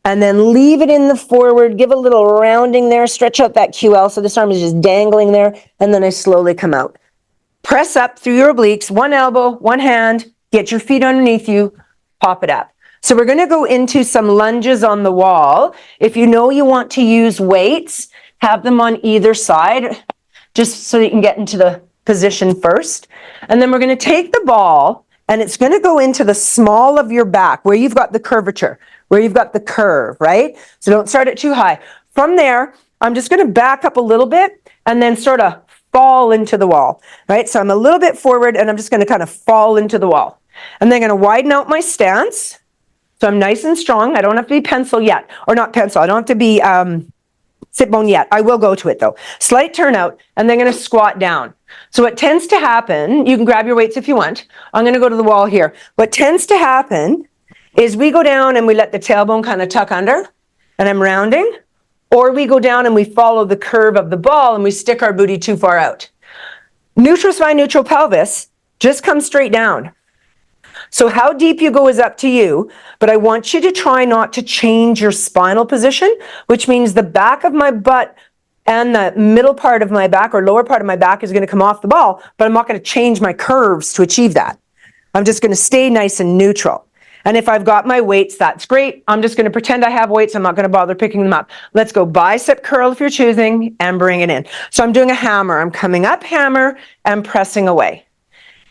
And then leave it in the forward. Give a little rounding there. Stretch out that QL, so this arm is just dangling there. And then I slowly come out. Press up through your obliques. 1 elbow, 1 hand. Get your feet underneath you. Pop it up. So we're going to go into some lunges on the wall. If you know you want to use weights, have them on either side, just so you can get into the position first. And then we're going to take the ball, and it's going to go into the small of your back, where you've got the curvature, where you've got the curve, right? So don't start it too high. From there, I'm just going to back up a little bit, and then sort of fall into the wall, right? So I'm a little bit forward, and I'm just going to kind of fall into the wall. And then I'm going to widen out my stance. So I'm nice and strong. I don't have to be pencil yet, or not pencil. I don't have to be sit bone yet. I will go to it though. Slight turnout, and then going to squat down. So what tends to happen, you can grab your weights if you want. I'm going to go to the wall here. What tends to happen is we go down and we let the tailbone kind of tuck under, and I'm rounding, or we go down and we follow the curve of the ball and we stick our booty too far out. Neutral spine, neutral pelvis, just come straight down. So how deep you go is up to you, but I want you to try not to change your spinal position, which means the back of my butt and the middle part of my back or lower part of my back is going to come off the ball, but I'm not going to change my curves to achieve that. I'm just going to stay nice and neutral. And if I've got my weights, that's great. I'm just going to pretend I have weights. I'm not going to bother picking them up. Let's go bicep curl if you're choosing and bring it in. So I'm doing a hammer. I'm coming up, hammer, and pressing away.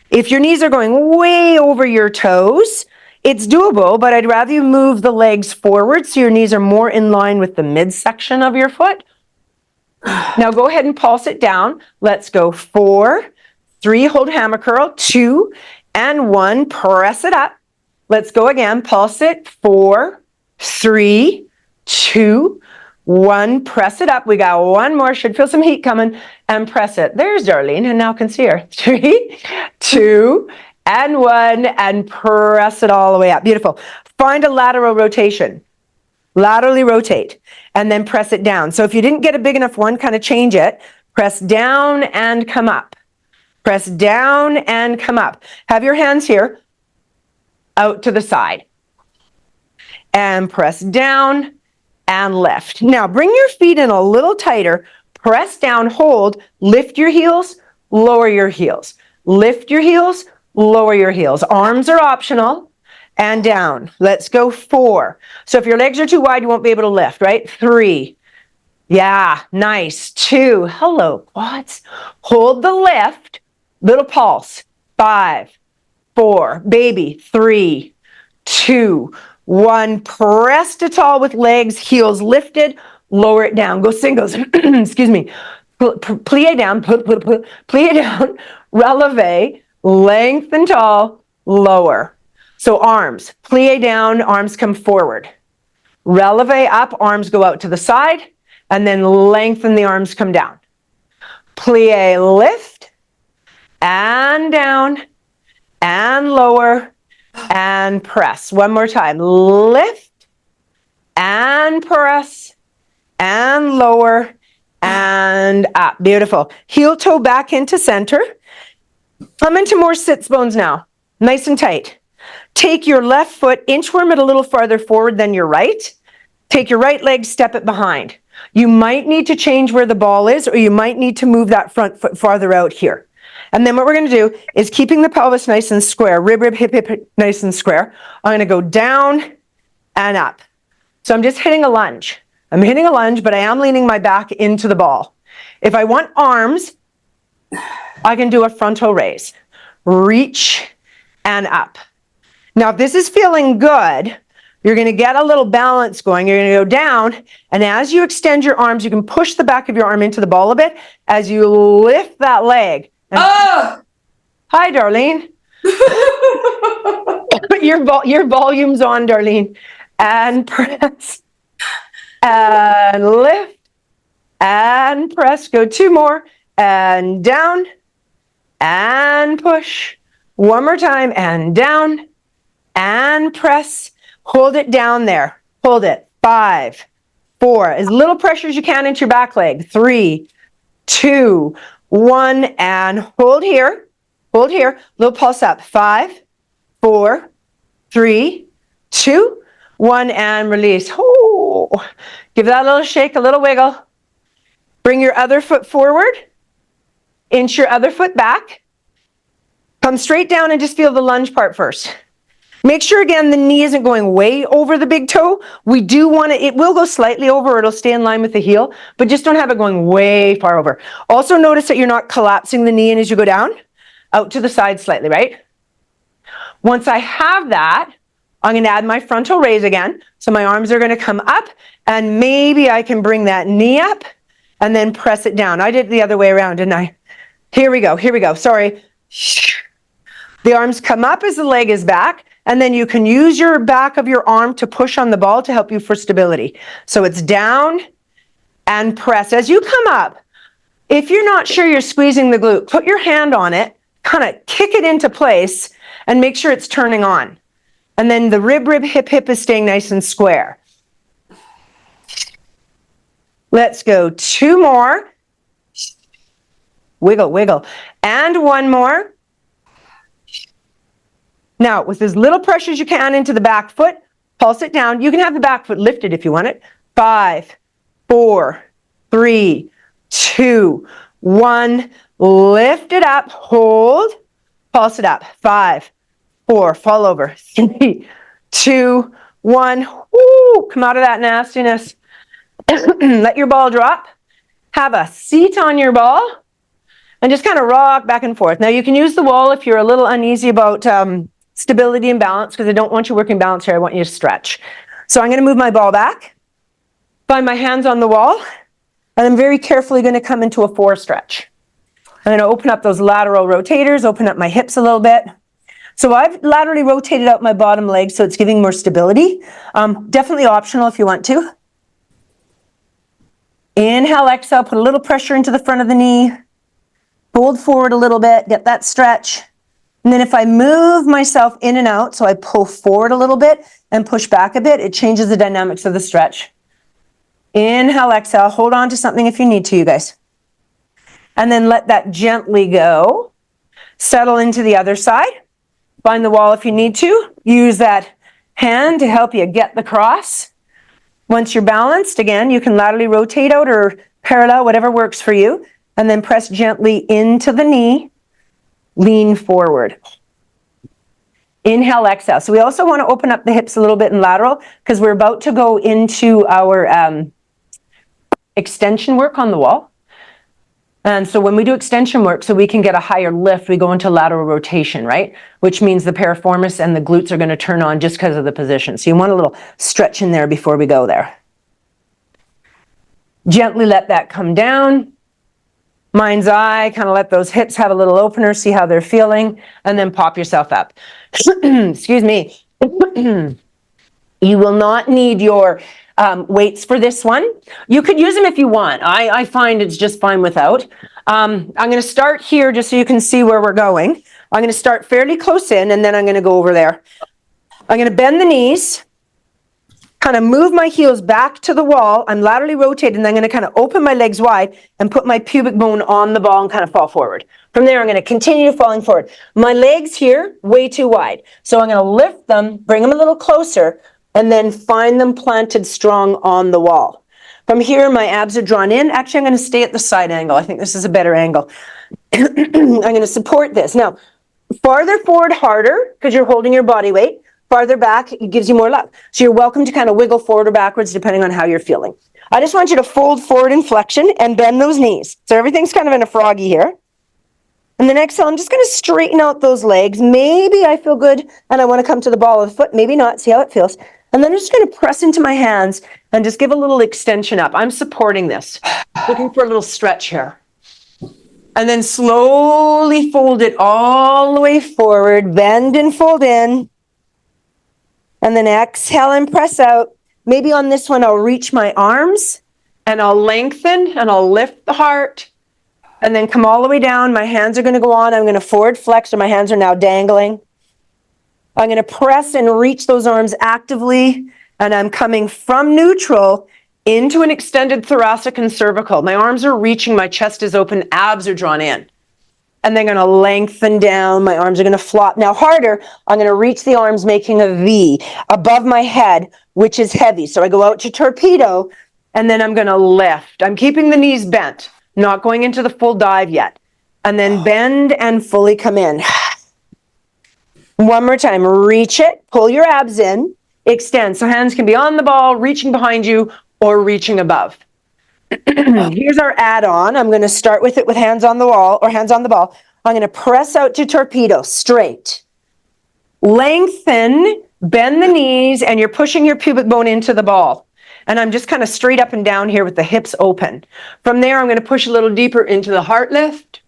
If your knees are going way over your toes, it's doable, but I'd rather you move the legs forward so your knees are more in line with the midsection of your foot. Now go ahead and pulse it down. Let's go 4, 3, hold hammer curl, 2, and 1, press it up. Let's go again, pulse it, 4, 3, 2, 1, press it up. We got one more, should feel some heat coming, and press it. There's Darlene, and now can see her. 3, 2, and 1, and press it all the way up. Beautiful. Find a lateral rotation. Laterally rotate, and then press it down. So if you didn't get a big enough one, kind of change it. Press down and come up. Press down and come up. Have your hands here, out to the side. And press down and lift. Now bring your feet in a little tighter. Press down, hold, lift your heels, lower your heels. Lift your heels, lower your heels. Arms are optional. And down. Let's go 4. So if your legs are too wide, you won't be able to lift, right? 3. Yeah, nice. 2. Hello, quads. Hold the lift. Little pulse. 5, 4. Baby. 3, 2, 1. Press to tall with legs, heels lifted. Lower it down. Go singles. Excuse me. Plie down. Plie down. Releve. Lengthen tall. Lower. So arms, plie down, arms come forward. Releve up, arms go out to the side, and then lengthen the arms, come down. Plie, lift, and down, and lower, and press. One more time. Lift, and press, and lower, and up. Beautiful. Heel toe back into center. Come into more sits bones now. Nice and tight. Take your left foot, inchworm it a little farther forward than your right. Take your right leg, step it behind. You might need to change where the ball is, or you might need to move that front foot farther out here. And then what we're going to do is keeping the pelvis nice and square, rib, hip, hip, nice and square. I'm going to go down and up. So I'm just hitting a lunge. I'm hitting a lunge, but I am leaning my back into the ball. If I want arms, I can do a frontal raise. Reach and up. Now, if this is feeling good, you're going to get a little balance going. You're going to go down, and as you extend your arms, you can push the back of your arm into the ball a bit as you lift that leg. Hi, Darlene. your volume's on, Darlene. And press. And lift. And press. Go 2 more. And down. And push. One more time. And down. And press. Hold it down there. Hold it. 5, 4. As little pressure as you can into your back leg. 3, 2, 1. And hold here. Hold here. Little pulse up. 5, 4, 3, 2, 1. And release. Oh. Give that a little shake, a little wiggle. Bring your other foot forward. Inch your other foot back. Come straight down and just feel the lunge part first. Make sure, again, the knee isn't going way over the big toe. We do want it will go slightly over, or it'll stay in line with the heel, but just don't have it going way far over. Also notice that you're not collapsing the knee in as you go down, out to the side slightly, right? Once I have that, I'm going to add my frontal raise again. So my arms are going to come up, and maybe I can bring that knee up and then press it down. I did it the other way around, didn't I? Here we go. Sorry. The arms come up as the leg is back, And then you can use your back of your arm to push on the ball to help you for stability. So it's down and press. As you come up, if you're not sure you're squeezing the glute, put your hand on it, kind of kick it into place, and make sure it's turning on. And then the rib, hip is staying nice and square. Let's go 2 more. Wiggle, wiggle. And 1 more. Now, with as little pressure as you can into the back foot, pulse it down. You can have the back foot lifted if you want it. 5, 4, 3, 2, 1. Lift it up. Hold. Pulse it up. 5, 4. Fall over. 3, 2, 1. Woo! Come out of that nastiness. Let your ball drop. Have a seat on your ball. And just kind of rock back and forth. Now, you can use the wall if you're a little uneasy about stability and balance, because I don't want you working balance here. I want you to stretch. So I'm going to move my ball back, find my hands on the wall, and I'm very carefully going to come into a 4 stretch. I'm going to open up those lateral rotators, open up my hips a little bit. So I've laterally rotated out my bottom leg, so it's giving more stability. Definitely optional if you want to. Inhale, exhale, put a little pressure into the front of the knee. Fold forward a little bit, get that stretch. And then if I move myself in and out, so I pull forward a little bit and push back a bit, it changes the dynamics of the stretch. Inhale, exhale, hold on to something if you need to, you guys. And then let that gently go. Settle into the other side. Find the wall if you need to. Use that hand to help you get the cross. Once you're balanced, again, you can laterally rotate out or parallel, whatever works for you. And then press gently into the knee, lean forward. Inhale, exhale. So we also want to open up the hips a little bit in lateral because we're about to go into our extension work on the wall. And so when we do extension work, so we can get a higher lift, we go into lateral rotation, right? Which means the piriformis and the glutes are going to turn on just because of the position. So you want a little stretch in there before we go there. Gently let that come down. Mind's eye, kind of let those hips have a little opener, see how they're feeling, and then pop yourself up. Excuse me. You will not need your weights for this one. You could use them if you want. I find it's just fine without. I'm going to start here just so you can see where we're going. I'm going to start fairly close in, and then I'm going to go over there. I'm going to bend the knees. Kind of move my heels back to the wall. I'm laterally rotated, and I'm going to kind of open my legs wide and put my pubic bone on the ball and kind of fall forward. From there, I'm going to continue falling forward. My legs here, way too wide. So I'm going to lift them, bring them a little closer, and then find them planted strong on the wall. From here, my abs are drawn in. Actually, I'm going to stay at the side angle. I think this is a better angle. I'm going to support this. Now, farther forward harder, because you're holding your body weight. Farther back, it gives you more love. So you're welcome to kind of wiggle forward or backwards depending on how you're feeling. I just want you to fold forward in flexion and bend those knees. So everything's kind of in a froggy here. And then exhale, I'm just going to straighten out those legs. Maybe I feel good and I want to come to the ball of the foot. Maybe not. See how it feels. And then I'm just going to press into my hands and just give a little extension up. I'm supporting this. Looking for a little stretch here. And then slowly fold it all the way forward. Bend and fold in. And then exhale and press out. Maybe on this one, I'll reach my arms and I'll lengthen and I'll lift the heart and then come all the way down. My hands are going to go on. I'm going to forward flex, so my hands are now dangling. I'm going to press and reach those arms actively, and I'm coming from neutral into an extended thoracic and cervical. My arms are reaching, my chest is open, abs are drawn in. And they're going to lengthen down. My arms are going to flop. Now harder, I'm going to reach the arms making a V above my head, which is heavy. So I go out to torpedo, and then I'm going to lift. I'm keeping the knees bent, not going into the full dive yet. And then bend and fully come in. One more time. Reach it. Pull your abs in. Extend. So hands can be on the ball, reaching behind you, or reaching above. Here's our add-on. I'm going to start with it with hands on the wall or hands on the ball. I'm going to press out to torpedo, straight. Lengthen, bend the knees, and you're pushing your pubic bone into the ball. And I'm just kind of straight up and down here with the hips open. From there, I'm going to push a little deeper into the heart lift.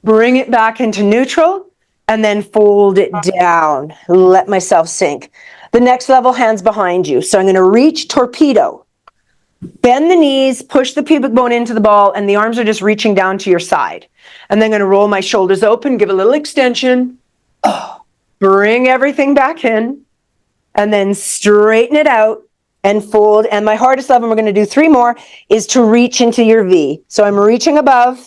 Bring it back into neutral. and then fold it down. Let myself sink. The next level, hands behind you. So I'm going to reach torpedo. Bend the knees, push the pubic bone into the ball, and the arms are just reaching down to your side. And then I'm going to roll my shoulders open, give a little extension. Bring everything back in, and then straighten it out and fold. And my hardest level, we're going to do 3 more, is to reach into your V. So I'm reaching above,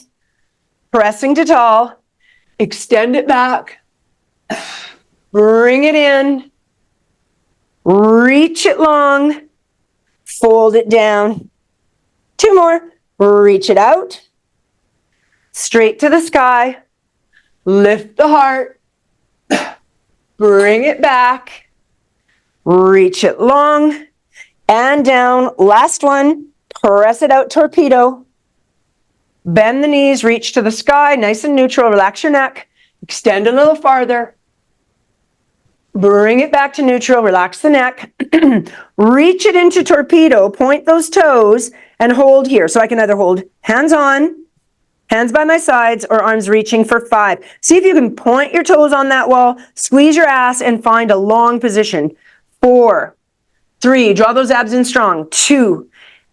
pressing to tall, extend it back, bring it in, reach it long, fold it down. 2 more, reach it out, straight to the sky, lift the heart, bring it back, reach it long, and down. Last one, press it out, torpedo. Bend the knees, reach to the sky, nice and neutral, relax your neck, extend a little farther. Bring it back to neutral, relax the neck. Reach it into torpedo, point those toes, and hold here. So I can either hold hands on, hands by my sides, or arms reaching for 5. See if you can point your toes on that wall, squeeze your ass, and find a long position. 4, 3, draw those abs in strong. 2,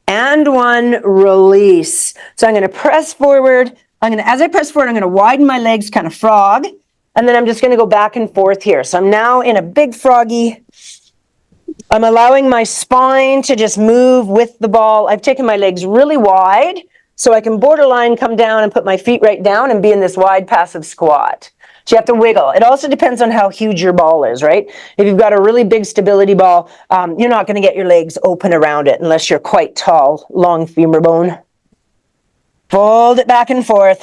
and 1, release. So I'm going to press forward. As I press forward, I'm going to widen my legs, kind of frog. And then I'm just going to go back and forth here. So I'm now in a big froggy. I'm allowing my spine to just move with the ball. I've taken my legs really wide so I can borderline come down and put my feet right down and be in this wide passive squat. So you have to wiggle. It also depends on how huge your ball is, right? If you've got a really big stability ball, you're not going to get your legs open around it unless you're quite tall, long femur bone. Fold it back and forth.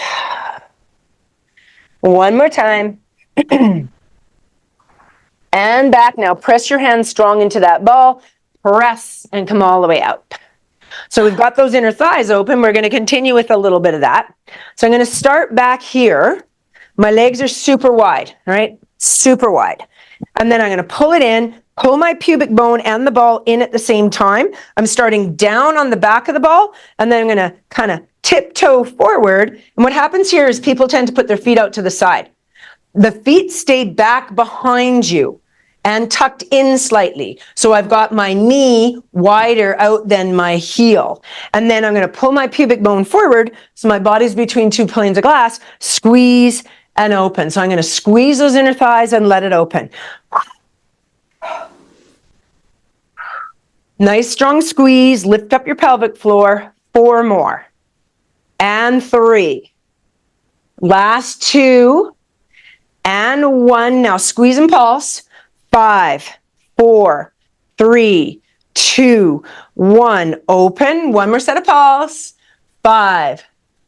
One more time. And back. Now press your hands strong into that ball. Press and come all the way out. So we've got those inner thighs open. We're going to continue with a little bit of that. So I'm going to start back here. My legs are super wide, right? Super wide. And then I'm going to pull it in, pull my pubic bone and the ball in at the same time. I'm starting down on the back of the ball, and then I'm going to kind of tiptoe forward. And what happens here is people tend to put their feet out to the side. The feet stay back behind you and tucked in slightly. So I've got my knee wider out than my heel. And then I'm going to pull my pubic bone forward so my body's between 2 planes of glass, squeeze and open. So I'm going to squeeze those inner thighs and let it open. Nice strong squeeze, lift up your pelvic floor. 4 more. And 3. Last 2. And 1. Now squeeze and pulse. 5, 4, 3, 2, 1. Open. 1 more set of pulse. 5,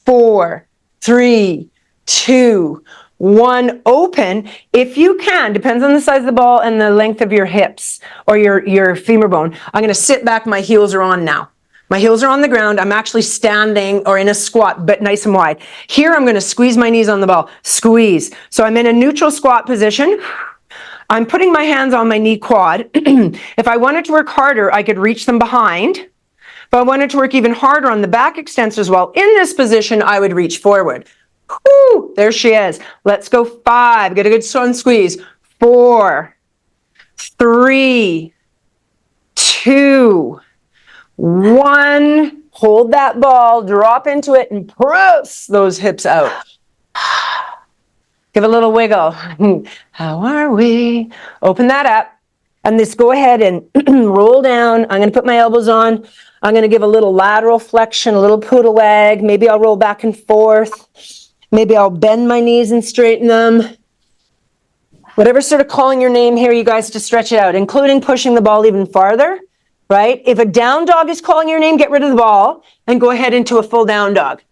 4, 3, 2, 1. Open. If you can, depends on the size of the ball and the length of your hips or your femur bone. I'm going to sit back. My heels are on now. My heels are on the ground. I'm actually standing or in a squat, but nice and wide. Here, I'm going to squeeze my knees on the ball. Squeeze. So I'm in a neutral squat position. I'm putting my hands on my knee quad. If I wanted to work harder, I could reach them behind. If I wanted to work even harder on the back extensors while in this position, I would reach forward. Whoo, there she is. Let's go 5. Get a good strong squeeze. 4, 3, 2, 1. Hold that ball, drop into it, and press those hips out. Give a little wiggle. How are we? Open that up. And just go ahead and roll down. I'm going to put my elbows on. I'm going to give a little lateral flexion, a little poodle wag. Maybe I'll roll back and forth. Maybe I'll bend my knees and straighten them. Whatever sort of calling your name here, you guys, to stretch it out, including pushing the ball even farther. Right? If a down dog is calling your name, get rid of the ball and go ahead into a full down dog.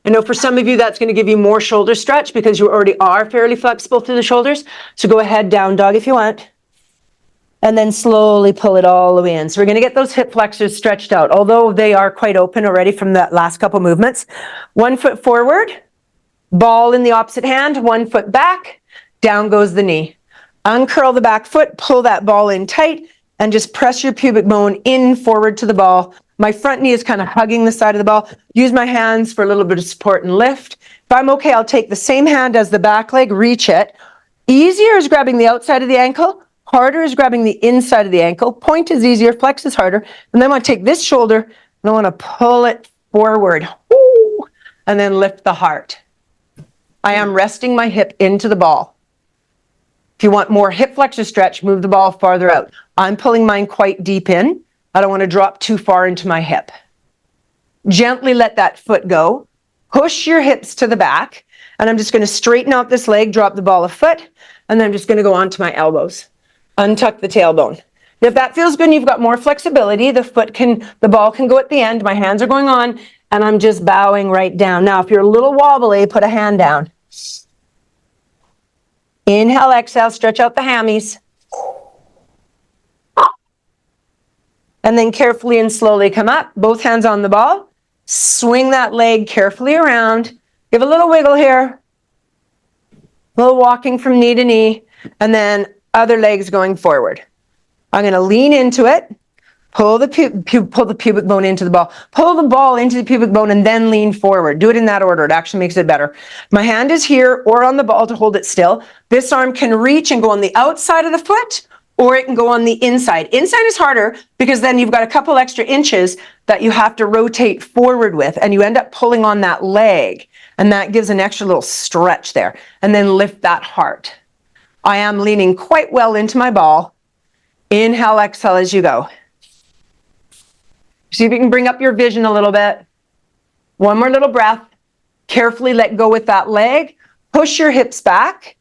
I know for some of you that's going to give you more shoulder stretch because you already are fairly flexible through the shoulders. So go ahead, down dog if you want. And then slowly pull it all the way in. So we're going to get those hip flexors stretched out, although they are quite open already from that last couple movements. 1 foot forward, ball in the opposite hand, 1 foot back, down goes the knee. Uncurl the back foot, pull that ball in tight, and just press your pubic bone in forward to the ball. My front knee is kind of hugging the side of the ball. Use my hands for a little bit of support and lift. If I'm okay, I'll take the same hand as the back leg, reach it, Easier is grabbing the outside of the ankle. Harder is grabbing the inside of the ankle. Point is easier, flex is harder. And then I want to take this shoulder and I want to pull it forward. Woo! And then lift the heart. I am resting my hip into the ball. If you want more hip flexor stretch, move the ball farther out. I'm pulling mine quite deep in. I don't want to drop too far into my hip. Gently let that foot go. Push your hips to the back. And I'm just going to straighten out this leg, drop the ball a foot, and then I'm just going to go onto my elbows. Untuck the tailbone. If that feels good and you've got more flexibility, the ball can go at the end. My hands are going on, and I'm just bowing right down. Now, if you're a little wobbly, put a hand down. Inhale, exhale, stretch out the hammies. And then carefully and slowly come up, both hands on the ball. Swing that leg carefully around. Give a little wiggle here. A little walking from knee to knee. And then other legs going forward. I'm going to lean into it. Pull the pubic bone into the ball. Pull the ball into the pubic bone and then lean forward. Do it in that order. It actually makes it better. My hand is here or on the ball to hold it still. This arm can reach and go on the outside of the foot, or it can go on the inside. Inside is harder because then you've got a couple extra inches that you have to rotate forward with, and you end up pulling on that leg, and that gives an extra little stretch there. And then lift that heart. I am leaning quite well into my ball. Inhale, exhale as you go. See if you can bring up your vision a little bit. One more little breath. Carefully let go with that leg. Push your hips back,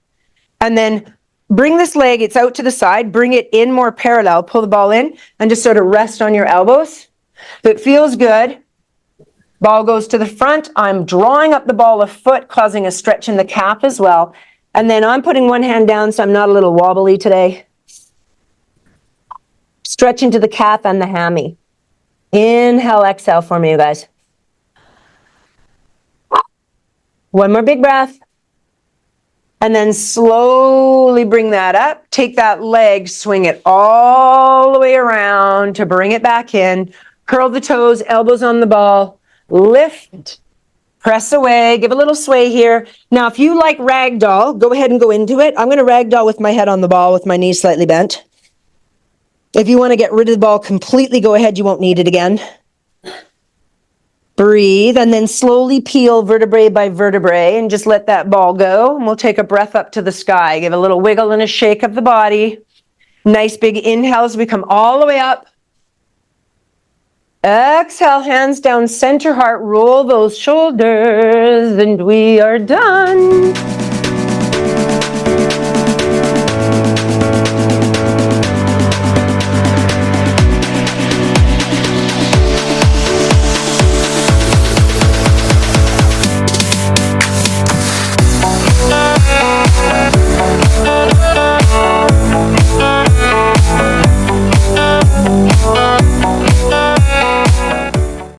and then bring this leg, it's out to the side, bring it in more parallel, pull the ball in, and just sort of rest on your elbows. If it feels good, ball goes to the front. I'm drawing up the ball a foot, causing a stretch in the calf as well. And then I'm putting one hand down so I'm not a little wobbly today. Stretch into the calf and the hammy. Inhale, exhale for me, you guys. One more big breath. And then slowly bring that up. Take that leg, swing it all the way around to bring it back in. Curl the toes, elbows on the ball. Lift, press away, give a little sway here. Now, if you like ragdoll, go ahead and go into it. I'm going to ragdoll with my head on the ball with my knees slightly bent. If you want to get rid of the ball completely, go ahead. You won't need it again. Breathe, and then slowly peel vertebrae by vertebrae and just let that ball go. And we'll take a breath up to the sky. Give a little wiggle and a shake of the body. Nice big inhale as we come all the way up. Exhale, hands down, center heart, roll those shoulders, and we are done.